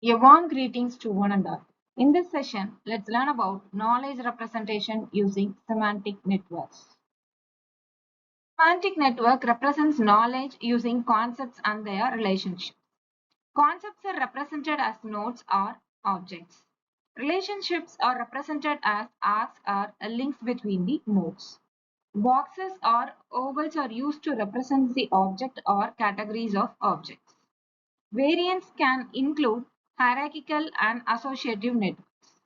A warm greetings to one and all. In this session, let's learn about knowledge representation using semantic networks. Semantic network represents knowledge using concepts and their relationships. Concepts are represented as nodes or objects. Relationships are represented as arcs or links between the nodes. Boxes or ovals are used to represent the object or categories of objects. Variants can include hierarchical and associative networks.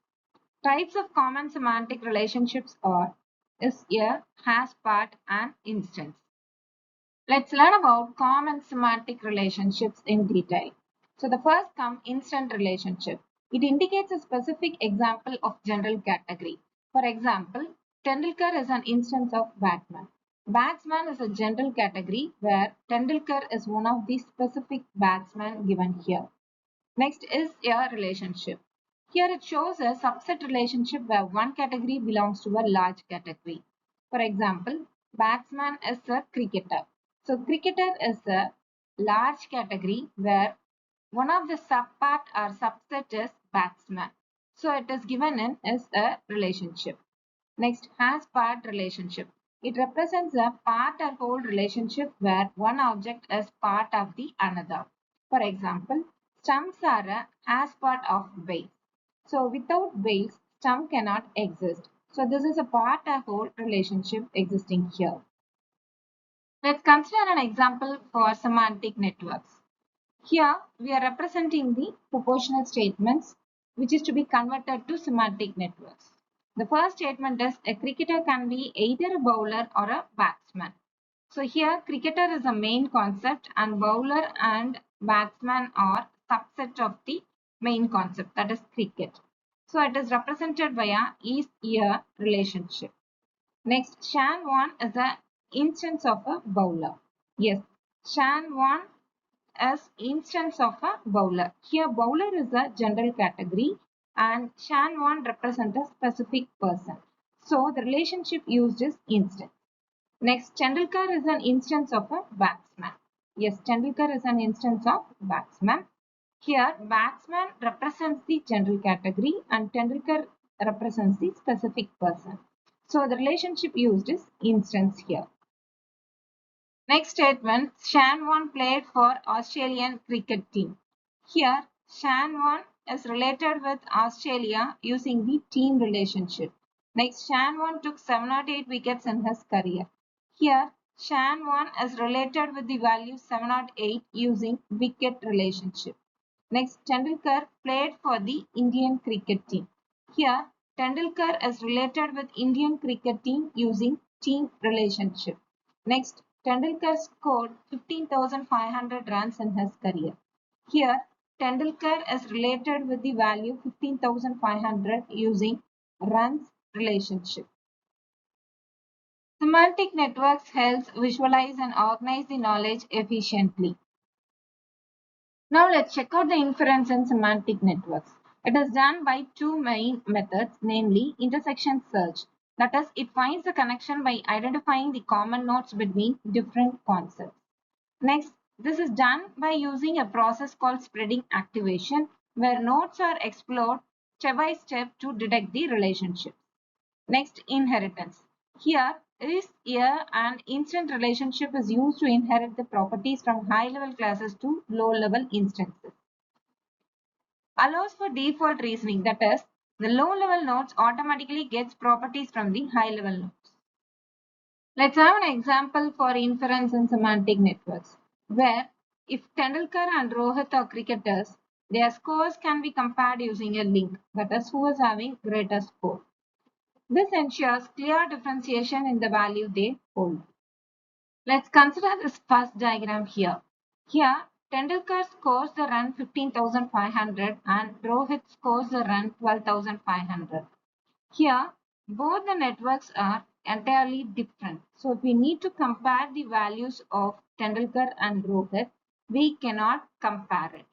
Types of common semantic relationships are is a, has part, and instance. Let's learn about common semantic relationships in detail. So the first comes instant relationship. It indicates a specific example of general category. For example, Tendulkar is an instance of batsman. Batsman is a general category where Tendulkar is one of the specific batsmen given here. Next is a relationship. Here it shows a subset relationship where one category belongs to a large category. For example, batsman is a cricketer. So cricketer is a large category where one of the subpart or subset is batsman. So it is given in as a relationship. Next, has part relationship. It represents a part or whole relationship where one object is part of the another. For example, stumps are a as part of base. So without base, stump cannot exist. So this is a part or whole relationship existing here. Let's consider an example for semantic networks. Here we are representing the propositional statements which is to be converted to semantic networks. The first statement is a cricketer can be either a bowler or a batsman. So here cricketer is a main concept and bowler and batsman are subset of the main concept, that is cricket. So it is represented via is-ear relationship. Next, Shan Wan is an instance of a bowler. Yes, Shan Wan as instance of a bowler. Here bowler is a general category and Shan Wan represents a specific person. So the relationship used is instance. Next, Tendulkar is an instance of a batsman. Yes, Tendulkar is an instance of batsman. Here batsman represents the general category and Tendulkar represents the specific person. So the relationship used is instance here. Next statement, Shan Wan played for Australian cricket team. Here, Shan Wan is related with Australia using the team relationship. Next, Shan Wan took 708 wickets in his career. Here, Shan Wan is related with the value 708 using wicket relationship. Next, Tendulkar played for the Indian cricket team. Here, Tendulkar is related with Indian cricket team using team relationship. Next, Tendulkar scored 15,500 runs in his career. Here, Tendulkar is related with the value 15,500 using runs relationship. Semantic networks helps visualize and organize the knowledge efficiently. Now let's check out the inference in semantic networks. It is done by two main methods, namely intersection search. That is, it finds the connection by identifying the common nodes between different concepts. Next, this is done by using a process called spreading activation, where nodes are explored step by step to detect the relationships. Next, inheritance. Here, is-ear and instant relationship is used to inherit the properties from high-level classes to low-level instances. Allows for default reasoning, that is, the low-level nodes automatically gets properties from the high-level nodes. Let's have an example for inference in semantic networks, where if Tendulkar and Rohit are cricketers, their scores can be compared using a link, that is, who is having greater score. This ensures clear differentiation in the value they hold. Let's consider this first diagram here. Here, Tendulkar scores the run 15,500 and Rohit scores the run 12,500. Here, both the networks are entirely different. So, if we need to compare the values of Tendulkar and Rohit, we cannot compare it.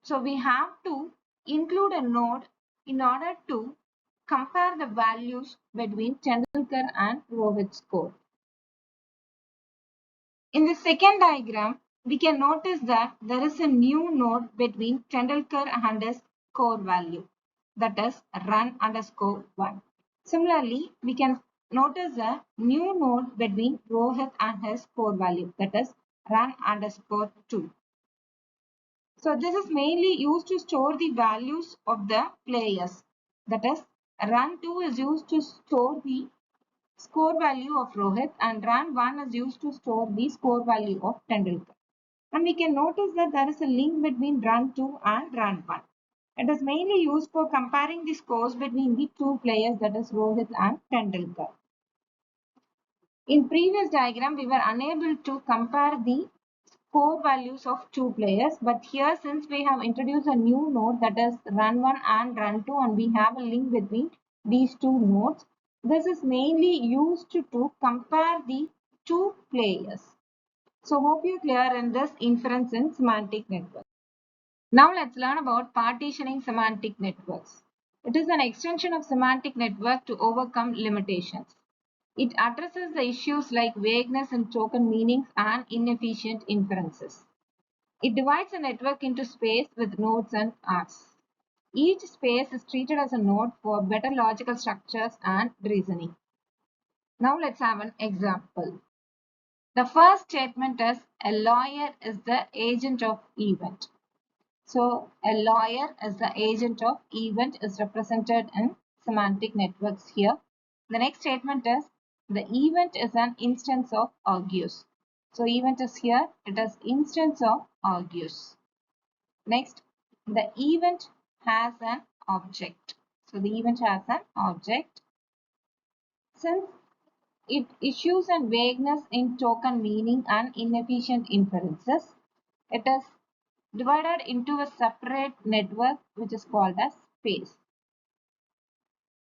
So, we have to include a node in order to compare the values between Tendulkar and Rohit's score. In the second diagram, we can notice that there is a new node between Tendulkar and his core value, that is run underscore 1. Similarly, we can notice a new node between Rohit and his core value, that is run underscore 2. So this is mainly used to store the values of the players. That is, run2 is used to store the score value of Rohit and run1 is used to store the score value of Tendulkar. And we can notice that there is a link between run2 and run1. It is mainly used for comparing the scores between the two players, that is Rohit and Tendulkar. In previous diagram, we were unable to compare the score values of two players, but here since we have introduced a new node, that is run1 and run2, and we have a link between these two nodes, this is mainly used to compare the two players. So hope you're clear in this inference in semantic network. Now let's learn about partitioning semantic networks. It is an extension of semantic network to overcome limitations. It addresses the issues like vagueness in token meanings and inefficient inferences. It divides a network into space with nodes and arcs. Each space is treated as a node for better logical structures and reasoning. Now let's have an example. The first statement is a lawyer is the agent of event. So a lawyer as the agent of event is represented in semantic networks here. The next statement is the event is an instance of argues. So event is here, it is instance of argues. Next, the event has an object. So the event has an object. Since it issues and vagueness in token meaning and inefficient inferences, it is divided into a separate network which is called as space.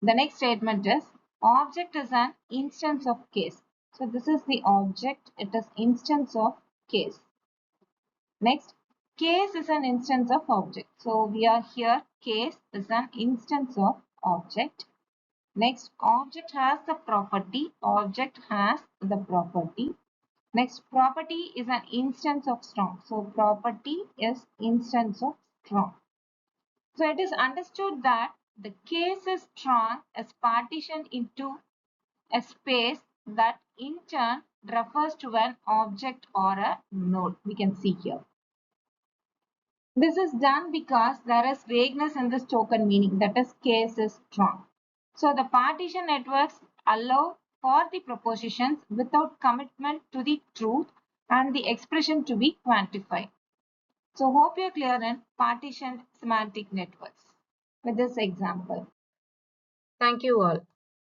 The next statement is object is an instance of case. So this is the object, it is instance of case. Next, case is an instance of object. So we are here, case is an instance of object. Next, object has the property, object has the property. Next, property is an instance of strong. So property is instance of strong. So it is understood that the case is strong is partitioned into a space that in turn refers to an object or a node. We can see here. This is done because there is vagueness in this token meaning, that is case is strong. So the partition networks allow for the propositions without commitment to the truth and the expression to be quantified. So hope you're clear in partitioned semantic networks with this example. Thank you all.